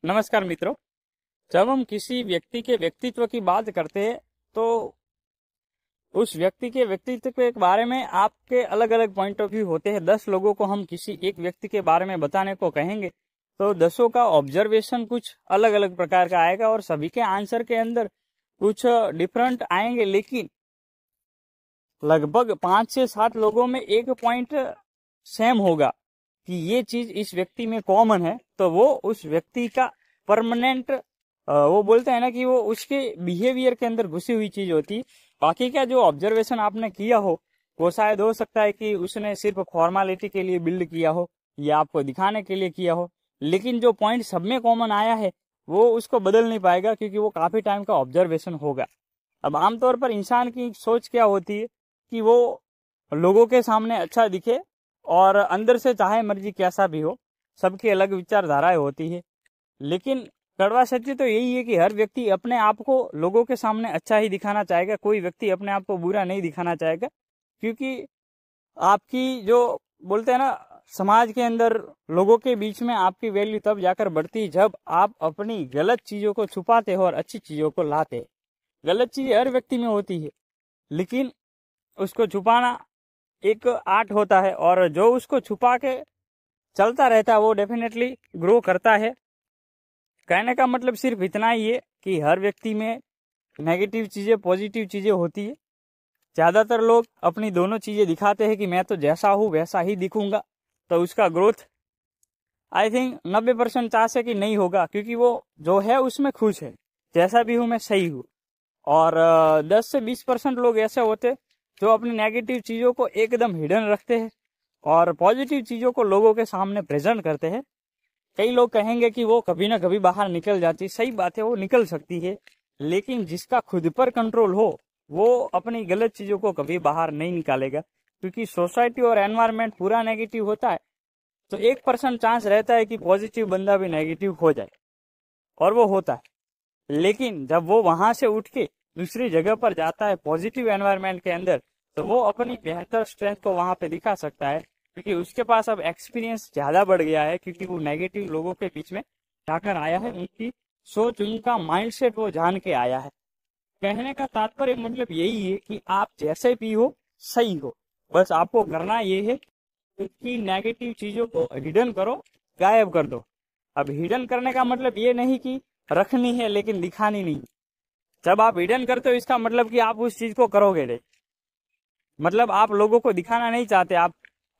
नमस्कार मित्रों। जब हम किसी व्यक्ति के व्यक्तित्व की बात करते हैं तो उस व्यक्ति के व्यक्तित्व के बारे में आपके अलग अलग पॉइंट ऑफ व्यू होते हैं। 10 लोगों को हम किसी एक व्यक्ति के बारे में बताने को कहेंगे तो 10 का ऑब्जर्वेशन कुछ अलग अलग प्रकार का आएगा और सभी के आंसर के अंदर कुछ डिफरेंट आएंगे, लेकिन लगभग 5 से 7 लोगों में एक पॉइंट सेम होगा कि ये चीज इस व्यक्ति में कॉमन है। तो वो उस व्यक्ति का परमानेंट, वो बोलते हैं ना कि वो उसके बिहेवियर के अंदर घुसी हुई चीज होती। बाकी का जो ऑब्जर्वेशन आपने किया हो वो शायद हो सकता है कि उसने सिर्फ फॉर्मेलिटी के लिए बिल्ड किया हो या आपको दिखाने के लिए किया हो, लेकिन जो पॉइंट सब में कॉमन आया है वो उसको बदल नहीं पाएगा क्योंकि वो काफी टाइम का ऑब्जर्वेशन होगा। अब आमतौर पर इंसान की सोच क्या होती है कि वो लोगों के सामने अच्छा दिखे और अंदर से चाहे मर्जी कैसा भी हो। सबकी अलग विचारधाराएं होती है, लेकिन कड़वा सत्य तो यही है कि हर व्यक्ति अपने आप को लोगों के सामने अच्छा ही दिखाना चाहेगा। कोई व्यक्ति अपने आप को बुरा नहीं दिखाना चाहेगा, क्योंकि आपकी जो बोलते हैं ना समाज के अंदर लोगों के बीच में आपकी वैल्यू तब जाकर बढ़ती है जब आप अपनी गलत चीजों को छुपाते हो और अच्छी चीजों को लाते हैं। गलत चीज हर व्यक्ति में होती है, लेकिन उसको छुपाना एक आर्ट होता है और जो उसको छुपा के चलता रहता है वो डेफिनेटली ग्रो करता है। कहने का मतलब सिर्फ इतना ही है कि हर व्यक्ति में नेगेटिव चीजें पॉजिटिव चीजें होती है। ज्यादातर लोग अपनी दोनों चीजें दिखाते हैं कि मैं तो जैसा हूं वैसा ही दिखूंगा, तो उसका ग्रोथ आई थिंक 90% चांस है कि नहीं होगा, क्योंकि वो जो है उसमें खुश है, जैसा भी हूं मैं सही हूं। और 10 से 20% लोग ऐसे होते जो अपनी नेगेटिव चीजों को एकदम हिडन रखते हैं और पॉजिटिव चीजों को लोगों के सामने प्रेजेंट करते हैं। कई लोग कहेंगे कि वो कभी ना कभी बाहर निकल जाती, सही बात है, वो निकल सकती है, लेकिन जिसका खुद पर कंट्रोल हो वो अपनी गलत चीजों को कभी बाहर नहीं निकालेगा। क्योंकि सोसाइटी और एनवायरनमेंट पूरा नेगेटिव होता है तो 1% चांस रहता है कि पॉजिटिव बंदा भी नेगेटिव हो जाए, और वो होता है। लेकिन जब वो वहां से उठ के दूसरी जगह पर जाता है पॉजिटिव एनवायरनमेंट के अंदर, तो वो अपनी बेहतर स्ट्रेंथ को वहां पे दिखा सकता है, क्योंकि उसके पास अब एक्सपीरियंस ज्यादा बढ़ गया है, क्योंकि वो नेगेटिव लोगों के बीच में जाकर आया है, उनकी सोच उनका माइंडसेट वो जान के आया है। कहने का तात्पर्य मतलब यही है कि आप जैसे भी हो सही हो, बस आपको करना ये है कि नेगेटिव चीजों को हिडन करो, गायब कर दो। अब हिडन करने का मतलब ये नहीं कि रखनी है लेकिन दिखानी नहीं। जब आप हिडन करते हो इसका मतलब कि आप उस चीज को करोगे नहीं, मतलब आप लोगों को दिखाना नहीं चाहते, आप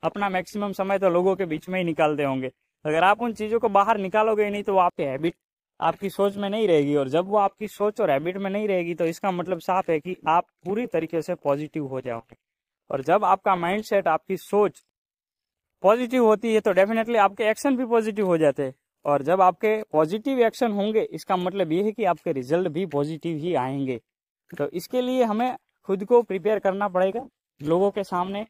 अपना मैक्सिमम समय तो लोगों के बीच में ही निकालते होंगे। अगर आप उन चीजों को बाहर निकालोगे ही नहीं तो वो आपकी हैबिट आपकी सोच में नहीं रहेगी, और जब वो आपकी सोच और हैबिट में नहीं रहेगी तो इसका मतलब साफ है कि आप पूरी तरीके से पॉजिटिव हो जाओगे। और जब आपका माइंड सेट आपकी सोच पॉजिटिव होती है तो डेफिनेटली आपके एक्शन भी पॉजिटिव हो जाते हैं, और जब आपके पॉजिटिव एक्शन होंगे इसका मतलब ये है कि आपके रिजल्ट भी पॉजिटिव ही आएंगे। तो इसके लिए हमें खुद को प्रिपेयर करना पड़ेगा। लोगों के सामने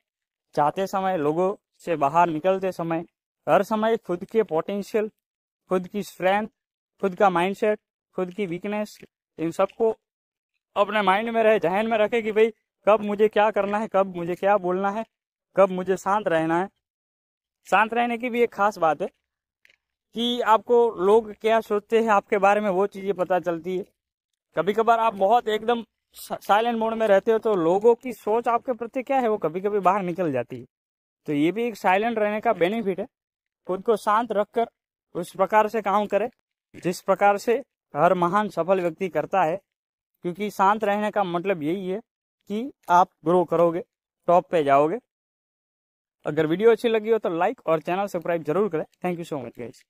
जाते समय, लोगों से बाहर निकलते समय, हर समय खुद के पोटेंशियल, खुद की स्ट्रेंथ, खुद का माइंडसेट, खुद की वीकनेस, इन सबको अपने माइंड में रहे, जहन में रखे कि भाई कब मुझे क्या करना है, कब मुझे क्या बोलना है, कब मुझे शांत रहना है। शांत रहने की भी एक खास बात है कि आपको लोग क्या सोचते हैं आपके बारे में वो चीजें पता चलती है। कभी कभार आप बहुत एकदम साइलेंट मोड में रहते हो तो लोगों की सोच आपके प्रति क्या है वो कभी कभी बाहर निकल जाती है। तो ये भी एक साइलेंट रहने का बेनिफिट है। खुद को शांत रखकर उस प्रकार से काम करें जिस प्रकार से हर महान सफल व्यक्ति करता है, क्योंकि शांत रहने का मतलब यही है कि आप ग्रो करोगे, टॉप पे जाओगे। अगर वीडियो अच्छी लगी हो तो लाइक और चैनल सब्सक्राइब जरूर करें। Thank you so much guys.